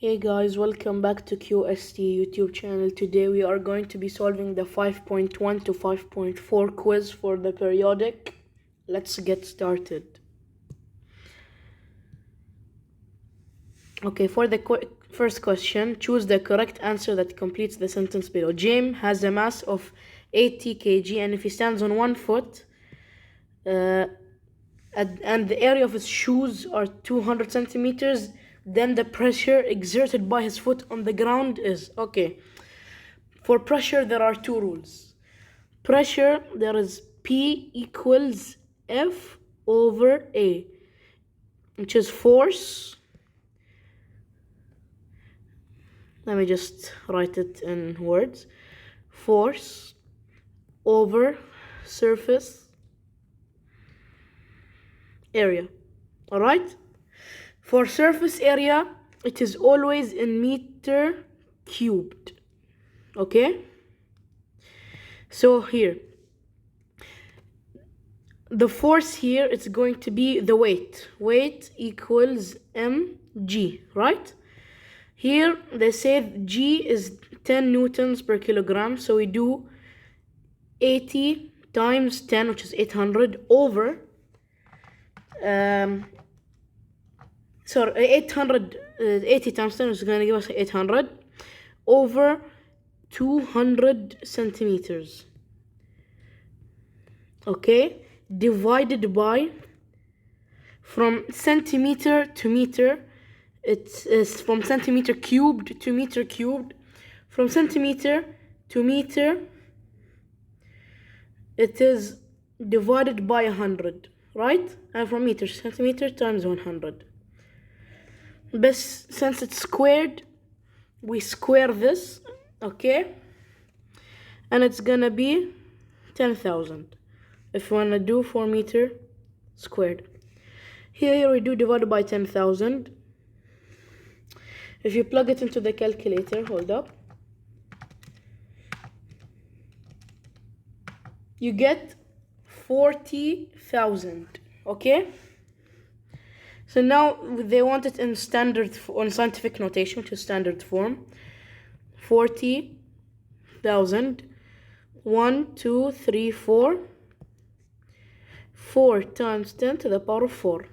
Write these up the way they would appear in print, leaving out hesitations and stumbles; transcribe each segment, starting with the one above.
Hey guys, welcome back to QST YouTube channel. Today we are going to be solving the 5.1 to 5.4 quiz for the periodic. Let's get started. Okay, for the first question, choose the correct answer that completes the sentence below. James has a mass of 80 kg and if he stands on 1 foot and the area of his shoes are 200 centimeters, then the pressure exerted by his foot on the ground is, okay, for pressure there are two rules. Pressure, there is P equals F over A, which is force. Let me just write it in words. Force over surface area. Alright? For surface area, it is always in meter cubed. Okay? So here, the force here, it's going to be the weight. Weight equals mg, right? Here, they said G is 10 newtons per kilogram. So we do 80 times 10, which is 800, over 80 times 10 is going to give us 800 over 200 centimeters. Okay, divided by, from centimeter to meter, it is from centimeter cubed to meter cubed. From centimeter to meter, it is divided by 100, right? And from meter to centimeter times 100. But since it's squared, we square this, okay? And it's gonna be 10,000 if we wanna do 4 meter squared. Here we do divided by 10,000. If you plug it into the calculator, hold up, you get 40,000, okay? So now they want it in on scientific notation, which is standard form. 40,000. 1, 2, 3, 4. 4 times 10 to the power of 4.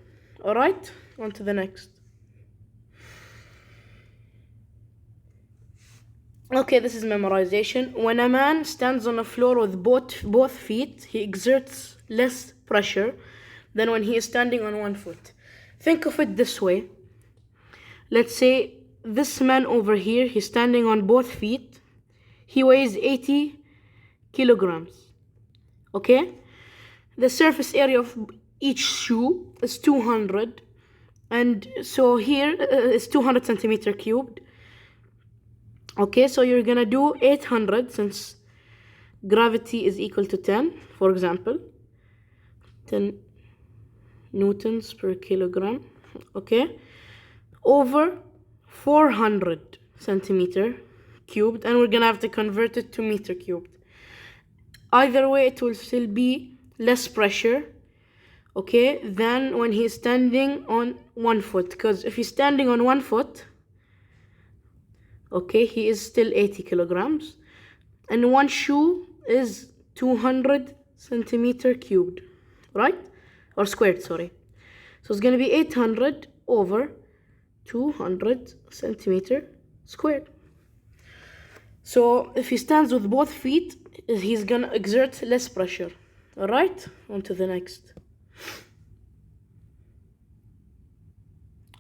Alright, on to the next. Okay, this is memorization. When a man stands on a floor with both feet, he exerts less pressure than when he is standing on 1 foot. Think of it this way. Let's say this man over here, he's standing on both feet. He weighs 80 kilograms. Okay? The surface area of each shoe is 200. And so here is 200 centimeter cubed. Okay, so you're gonna do 800 since gravity is equal to 10, for example. 10 newtons per kilogram, okay, over 400 centimeter cubed, and we're gonna have to convert it to meter cubed. Either way, it will still be less pressure, okay, than when he's standing on 1 foot, because if he's standing on 1 foot, okay, he is still 80 kilograms, and one shoe is 200 centimeter cubed, right? Or squared, sorry. So it's going to be 800 over 200 centimeter squared. So if he stands with both feet, he's going to exert less pressure. Alright, on to the next.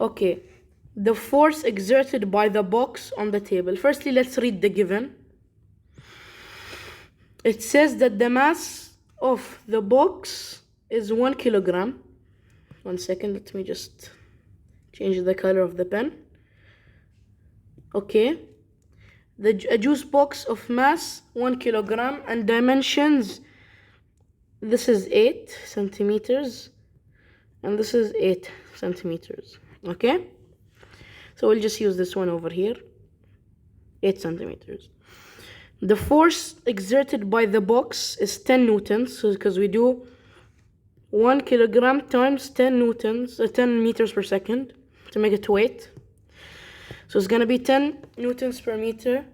Okay, the force exerted by the box on the table. Firstly, let's read the given. It says that the mass of the box is 1 kilogram. 1 second, let me just change the color of the pen. Okay, a juice box of mass 1 kilogram and dimensions, this is 8 centimeters and this is 8 centimeters. Okay, so we'll just use this one over here, 8 centimeters. The force exerted by the box is 10 newtons, so because we do 1 kilogram times 10 newtons, 10 meters per second to make it weight. So it's gonna be 10 newtons per meter.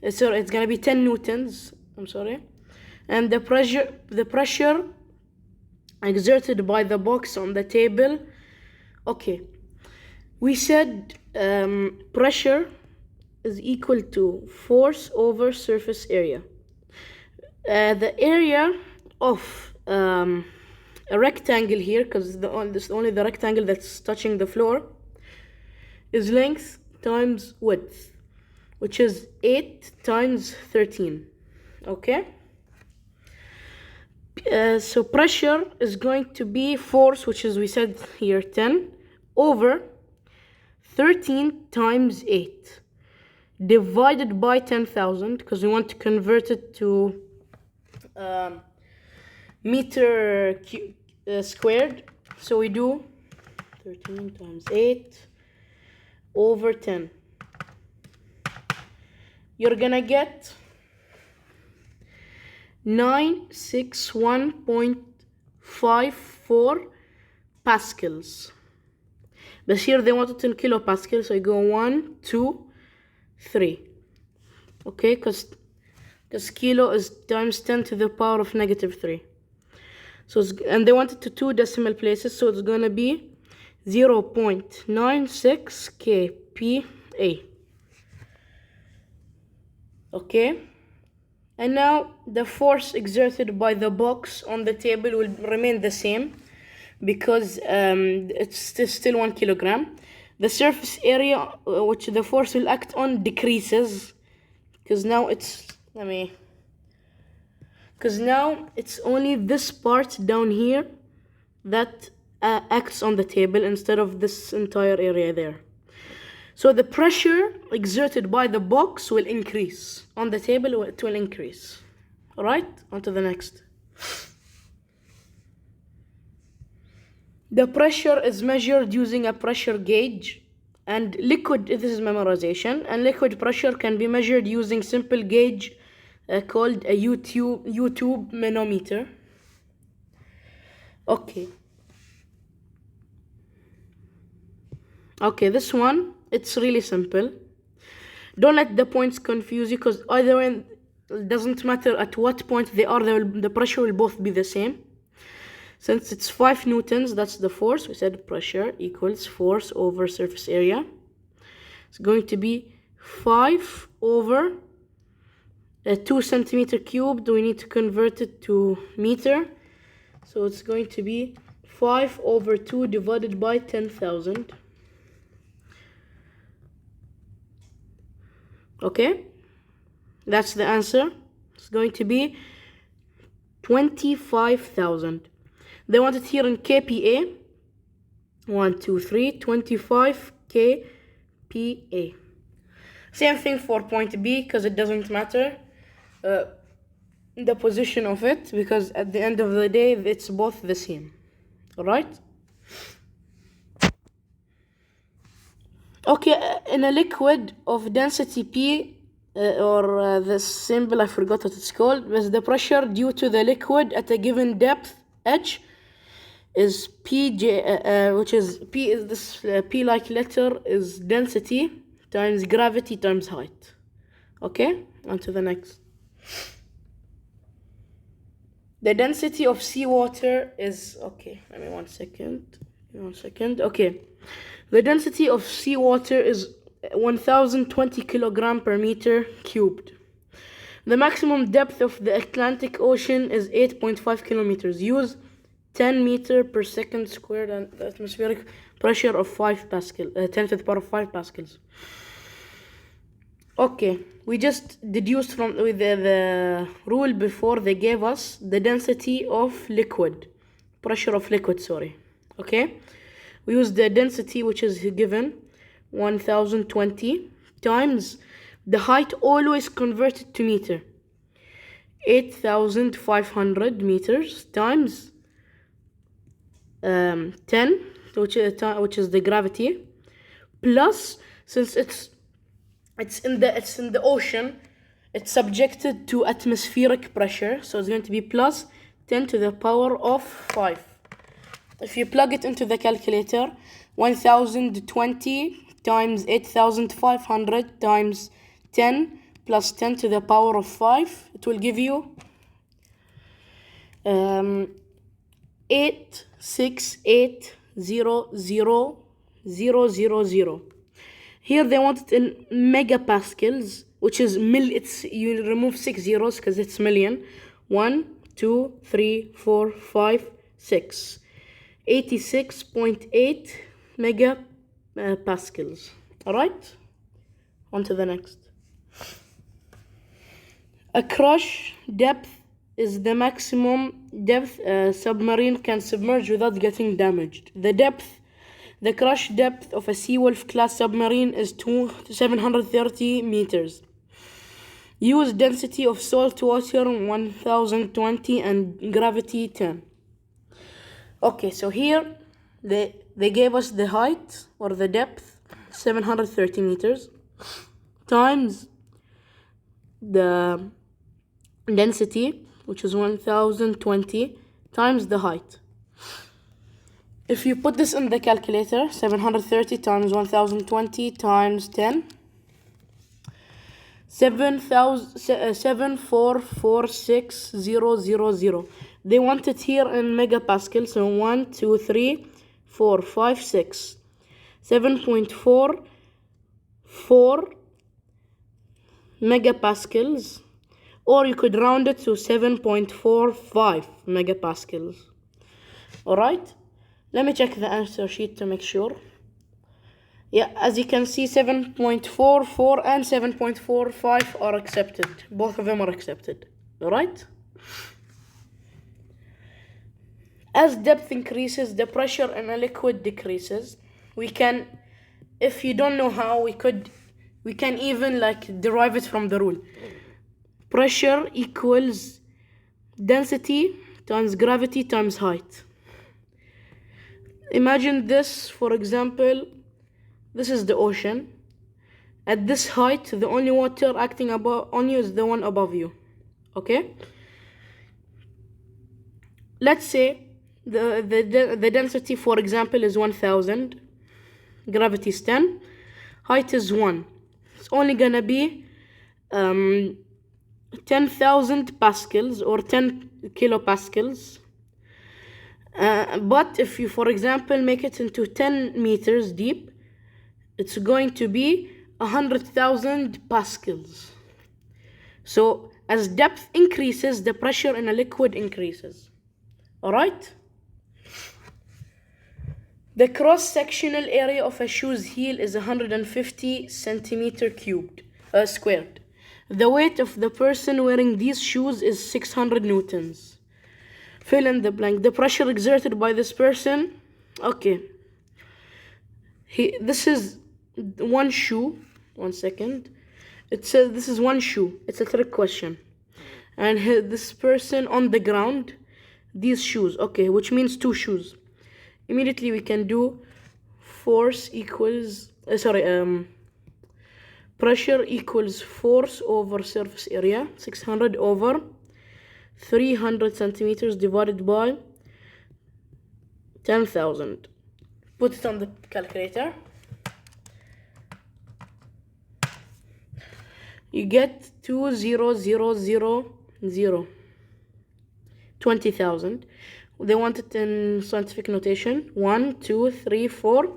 Sorry, it's gonna be 10 newtons. I'm sorry. And the pressure exerted by the box on the table. Okay, we said pressure is equal to force over surface area. The area of a rectangle here, because this is only the rectangle that's touching the floor, is length times width, which is 8 times 13. Okay? So pressure is going to be force, which is, we said here, 10, over 13 times 8, divided by 10,000, because we want to convert it to meter squared. So we do 13 times 8 over 10. You're gonna get 961.54 pascals. But here they want it in kilopascals, so you go 1, 2, 3. Okay, because kilo is times 10 to the power of -3. So and they want it to 2 decimal places, so it's gonna be 0.96 kPa. Okay, and now the force exerted by the box on the table will remain the same, because it's still 1 kilogram. The surface area which the force will act on decreases, because now it's only this part down here that acts on the table instead of this entire area there. So the pressure exerted by the box will increase. On the table, it will increase. Alright, on to the next. The pressure is measured using a pressure gauge, and liquid, this is memorization, and liquid pressure can be measured using simple gauge called a U-tube manometer. Okay, this one, it's really simple. Don't let the points confuse you, because either way, it doesn't matter at what point they are, the pressure will both be the same. Since it's 5 newtons, that's the force. We said pressure equals force over surface area. It's going to be 5 over 2 centimeter cubed. We need to convert it to meter. So it's going to be 5 over 2 divided by 10,000. Okay, that's the answer. It's going to be 25,000. They want it here in kPa. 1, 2, 3, 25 kPa. Same thing for point B, because it doesn't matter the position of it, because at the end of the day, it's both the same. Alright? Okay, in a liquid of density P, or the symbol, I forgot what it's called, but the pressure due to the liquid at a given depth H is Pj, which is P is this P-like letter is density times gravity times height. Okay, on to the next. The density of seawater is, okay, let me one second. Okay, the density of seawater is 1020 kilogram per meter cubed. The maximum depth of the Atlantic Ocean is 8.5 kilometers. Use 10 meter per second squared and the atmospheric pressure of 5 pascal, 10 to the power of 5 pascals. Okay, we just deduced from the rule before they gave us the density of liquid, pressure of liquid, sorry. Okay, we use the density which is given, 1020, times the height always converted to meter, 8,500 meters, times 10, which is the gravity, plus, since it's in the ocean, it's subjected to atmospheric pressure, so it's going to be plus 10 to the power of 5. If you plug it into the calculator, 1020 times 8,500 times 10 plus 10 to the power of 5. It will give you 868,000,000. Here they want it in megapascals, which is you remove 6 zeros because it's million. 1, 2, 3, 4, 5, 6. 86.8 megapascals. Alright? On to the next. A crush depth is the maximum depth a submarine can submerge without getting damaged. The crush depth of a Seawolf class submarine is 730 meters. Use density of salt water 1020 and gravity 10. Okay, so here they gave us the height or the depth 730 meters times the density, which is 1020, times the height. If you put this in the calculator, 730 times 1020 times 10, 7446000. They want it here in megapascals, so 1, 2, 3, 4, 5, 6. 7.44 megapascals, or you could round it to 7.45 megapascals. Alright, let me check the answer sheet to make sure. Yeah, as you can see, 7.44 and 7.45 are accepted. Both of them are accepted. Alright? As depth increases, the pressure in a liquid decreases. We can, if you don't know how, we can even derive it from the rule. Pressure equals density times gravity times height. Imagine this, for example, this is the ocean. At this height, the only water acting on you is the one above you. Okay? Let's say the density, for example, is 1000. Gravity is 10. Height is 1. It's only gonna be 10,000 pascals or 10 kilopascals. But if you, for example, make it into 10 meters deep, it's going to be 100,000 pascals. So as depth increases, the pressure in a liquid increases. Alright? The cross-sectional area of a shoe's heel is 150 centimeter squared. The weight of the person wearing these shoes is 600 newtons. Fill in the blank. The pressure exerted by this person. Okay. This is one shoe. 1 second. It says this is one shoe. It's a trick question. And this person on the ground, these shoes. Okay, which means 2 shoes. Immediately we can do force equals, pressure equals force over surface area, 600 over 300 centimeters divided by 10,000. Put it on the calculator. You get 20,000. 20,000. They want it in scientific notation. 1, 2, 3, 4.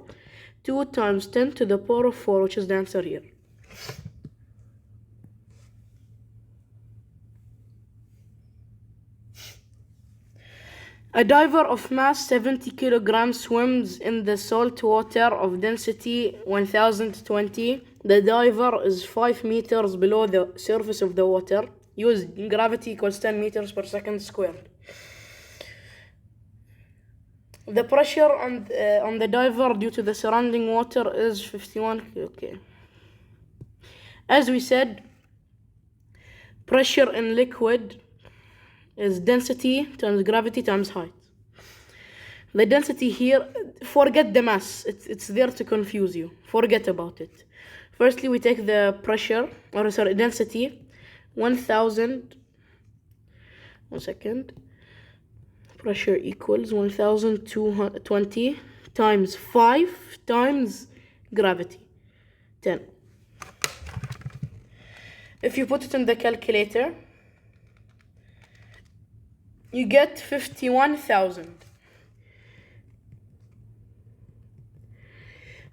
2 times 10 to the power of 4, which is the answer here. A diver of mass 70 kilograms swims in the salt water of density 1020. The diver is 5 meters below the surface of the water. Use gravity equals 10 meters per second squared. The pressure on the diver due to the surrounding water is 51. Okay. As we said, pressure in liquid is density times gravity times height. The density here, forget the mass. It's there to confuse you. Forget about it. Firstly, we take the pressure, density, 1000. 1 second. Pressure equals 1020 times 5 times gravity. 10. If you put it in the calculator, you get 51,000.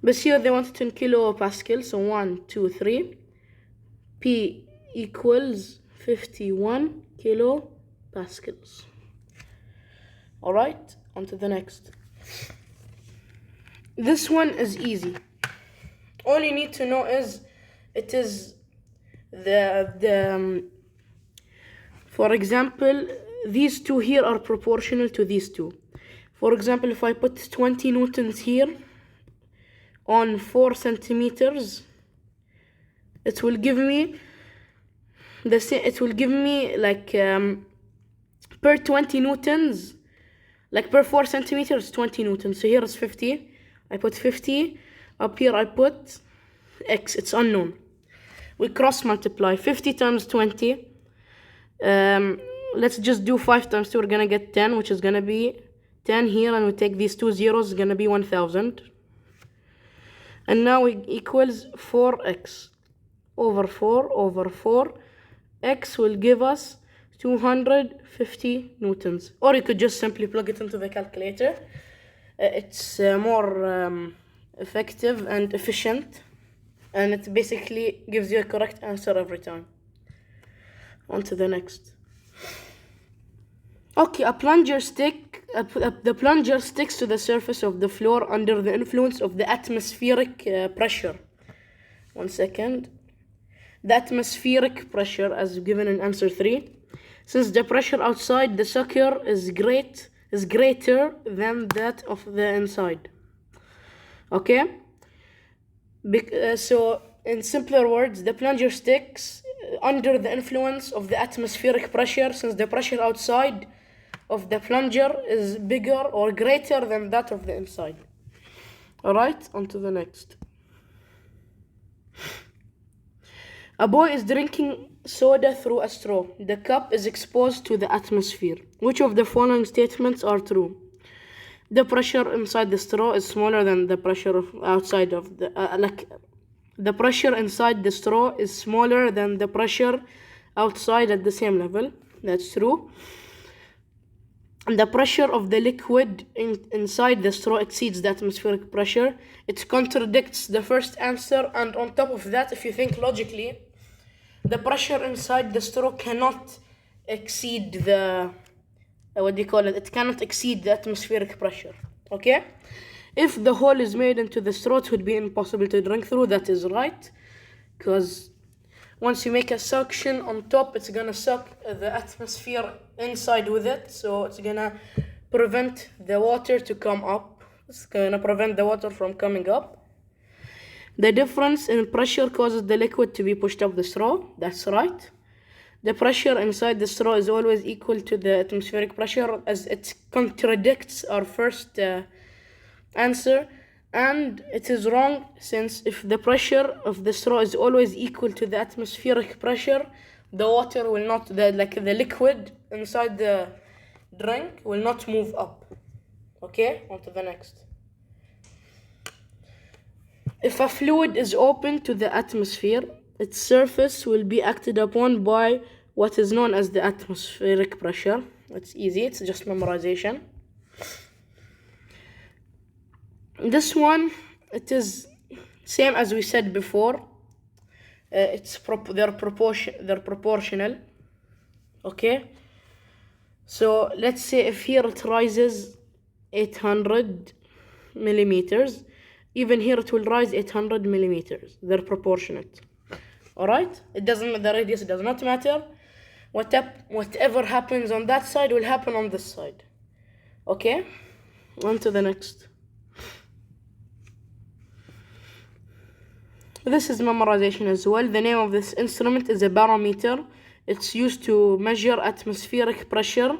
But here they want it in kilopascal, so 1, 2, 3. P equals 51 kilopascals. Alright, on to the next. This one is easy. All you need to know is it is for example, these two here are proportional to these two. For example, if I put 20 newtons here on 4 centimeters, it will give me like per 20 newtons, like per 4 centimeters 20 newtons. So here is 50. I put 50. Up here I put x. It's unknown. We cross multiply. 50 times 20. Let's just do 5 times 2. We're gonna get 10, which is gonna be 10 here, and we take these two zeros. It's gonna be 1,000. And now it equals 4x over 4 over 4. X will give us 250 newtons. Or you could just simply plug it into the calculator. It's more effective and efficient, and it basically gives you a correct answer every time. On to the next. Okay, the plunger sticks to the surface of the floor under the influence of the atmospheric pressure. 1 second. The atmospheric pressure, as given in answer 3. Since the pressure outside the sucker is greater than that of the inside. Okay? So, in simpler words, the plunger sticks under the influence of the atmospheric pressure, since the pressure outside of the plunger is bigger or greater than that of the inside. Alright, on to the next. A boy is drinking soda through a straw. The cup is exposed to the atmosphere. Which of the following statements are true? The pressure inside the straw is smaller than the pressure outside of the the pressure inside the straw is smaller than the pressure outside at the same level. That's true. The pressure of the liquid inside the straw exceeds the atmospheric pressure. It contradicts the first answer, and on top of that, if you think logically, the pressure inside the straw cannot exceed the it cannot exceed the atmospheric pressure. Okay? If the hole is made into the straw, it would be impossible to drink through. That is right, because once you make a suction on top, it's gonna suck the atmosphere inside with it, so it's gonna prevent the water to come up. It's gonna prevent the water from coming up. The difference in pressure causes the liquid to be pushed up the straw. That's right. The pressure inside the straw is always equal to the atmospheric pressure, as it contradicts our first answer. And it is wrong, since if the pressure of the straw is always equal to the atmospheric pressure, the water will not, the liquid inside the drink will not move up. Okay, on to the next. If a fluid is open to the atmosphere, its surface will be acted upon by what is known as the atmospheric pressure. It's easy, it's just memorization. This one, it is same as we said before. They're proportional. Okay. So let's say if here it rises 800 millimeters, even here it will rise 800 millimeters. They're proportionate. Alright? The radius does not matter. Whatever happens on that side will happen on this side. Okay? On to the next. This is memorization as well. The name of this instrument is a barometer. It's used to measure atmospheric pressure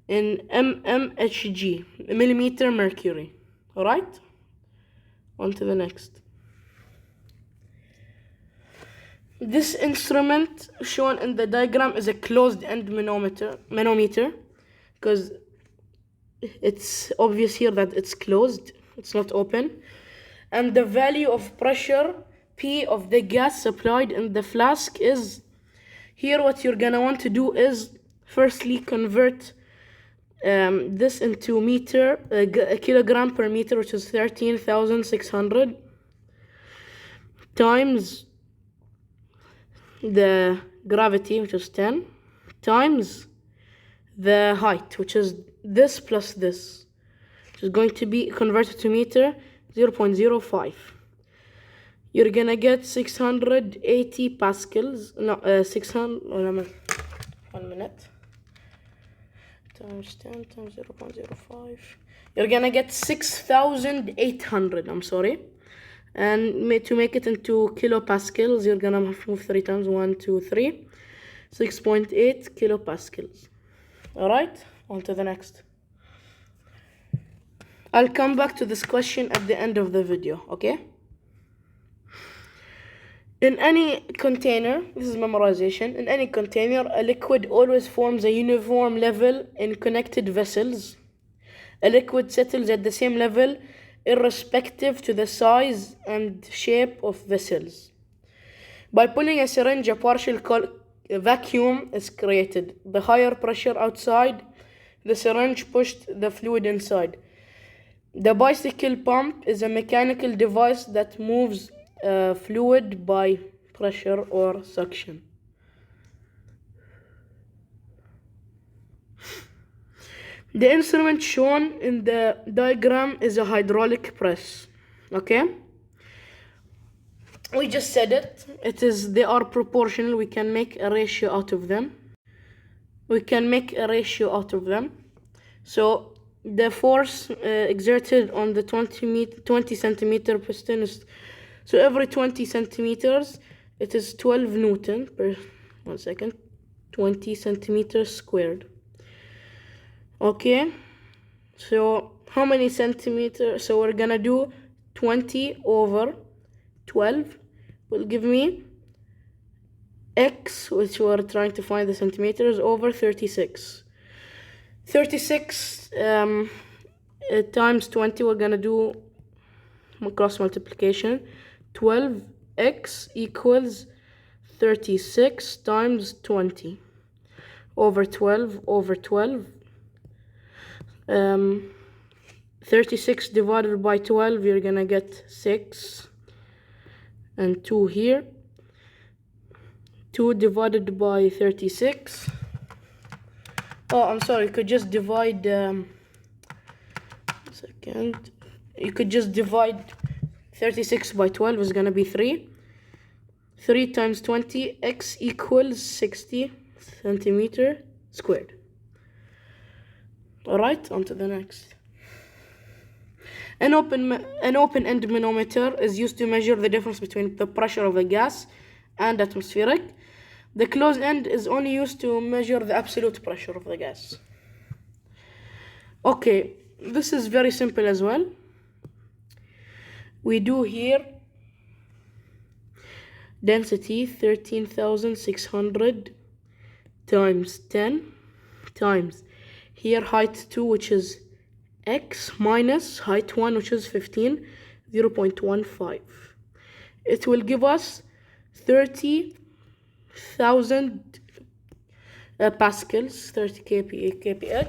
in mmHg, millimeter mercury. Alright? On to the next. This instrument shown in the diagram is a closed-end manometer, because it's obvious here that it's closed, it's not open. And the value of pressure P of the gas supplied in the flask is, here what you're gonna want to do is firstly convert this into meter, a kilogram per meter, which is 13,600 times the gravity, which is 10, times the height, which is this plus this, which is going to be converted to meter, 0.05. You're gonna get 680 pascals, no, 600, 1 minute, times 10 times 0.05. You're gonna get 6,800, I'm sorry. And to make it into kilopascals, you're gonna move 3 times, 1, 2, 3, 6.8 kilopascals. Alright, on to the next. I'll come back to this question at the end of the video, okay? In any container, this is memorization, in any container, a liquid always forms a uniform level in connected vessels. A liquid settles at the same level irrespective to the size and shape of vessels. By pulling a syringe, a partial vacuum is created. The higher pressure outside the syringe pushed the fluid inside. The bicycle pump is a mechanical device that moves fluid by pressure or suction. The instrument shown in the diagram is a hydraulic press. Okay? We just said it. They are proportional. We can make a ratio out of them. So the force exerted on the 20 centimeter piston is, so every 20 centimeters, it is 12 Newton per, 20 centimeters squared. Okay, so how many centimeters? So we're gonna do 20 over 12 will give me x, which we're trying to find the centimeters, over 36. 36 times 20, we're gonna do cross multiplication. 12x equals 36 times 20 over 12 over 12. 36 divided by 12, you're gonna get 6 and 2 here. 2 divided by 36. Oh, I'm sorry, you could just divide, you could just divide 36 by 12 is gonna be 3. 3 times 20, x equals 60 centimeter squared. Alright, on to the next. An open-end manometer is used to measure the difference between the pressure of the gas and atmospheric. The closed end is only used to measure the absolute pressure of the gas. Okay, this is very simple as well. We do here density 13,600 times 10 times here height 2, which is x, minus height 1, which is 15, 0.15. It will give us 30,000 pascals, 30 kPa,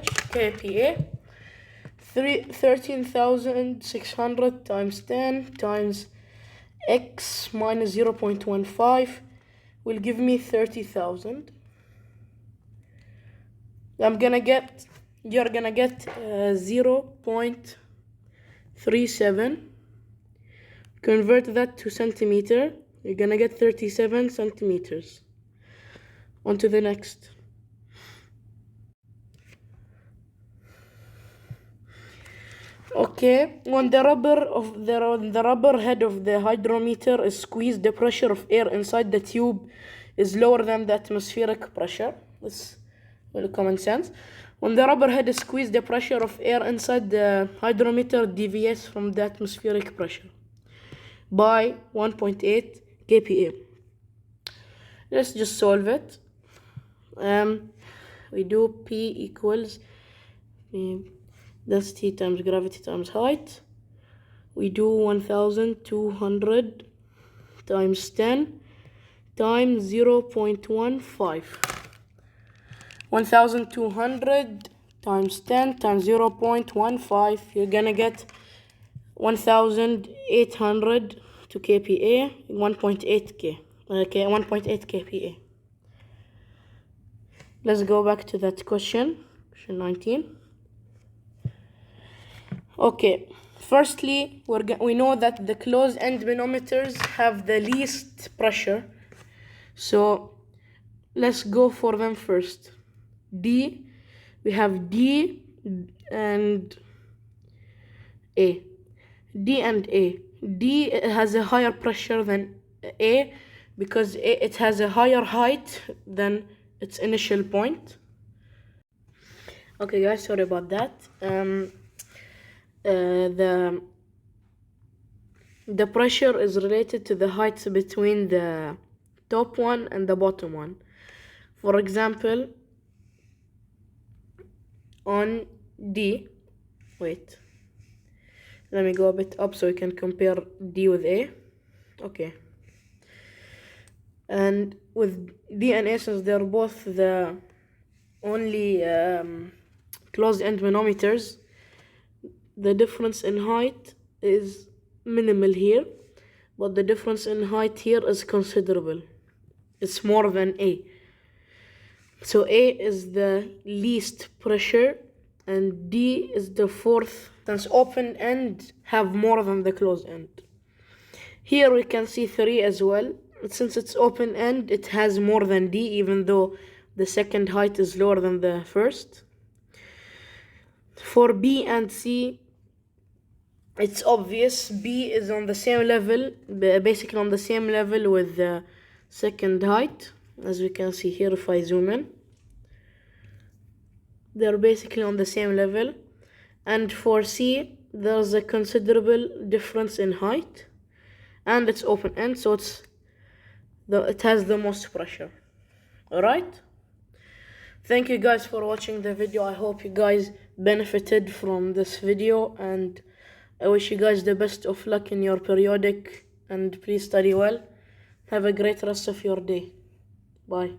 13,600 times 10 times x minus 0.15 will give me 30,000. You're gonna get 0.37. Convert that to centimeter. You're gonna get 37 centimeters. On to the next. Okay, when the rubber head of the hydrometer is squeezed, the pressure of air inside the tube is lower than the atmospheric pressure. This will common sense. When the rubber head is squeezed, the pressure of air inside the hydrometer deviates from the atmospheric pressure by 1.8 kPa. Let's just solve it. We do P equals density times gravity times height. We do 1,200 times 10 times 0.15. 1200 times 10 times 0.15, you're gonna get 1800 to kPa, 1.8 K. Okay, 1.8 kPa. Let's go back to that question 19. Okay, firstly, we know that the closed-end manometers have the least pressure. So let's go for them first. D, we have D and A. D and A. D has a higher pressure than A because it has a higher height than its initial point. Okay, guys, sorry about that. The pressure is related to the height between the top one and the bottom one. For example, on D, wait, let me go a bit up so we can compare D with A. Okay, and with D and A, since they're both the only closed-end manometers, the difference in height is minimal here, but the difference in height here is considerable. It's more than A. So A is the least pressure and D is the fourth, since open end have more than the closed end. Here we can see 3 as well. Since it's open end, it has more than D, even though the second height is lower than the first. For B and C, it's obvious. B is on the same level, basically on the same level with the second height, as we can see here if I zoom in. They're basically on the same level. And for C, there's a considerable difference in height, and it's open end, so it has the most pressure. Alright? Thank you guys for watching the video. I hope you guys benefited from this video, and I wish you guys the best of luck in your periodic, and please study well. Have a great rest of your day. Bye.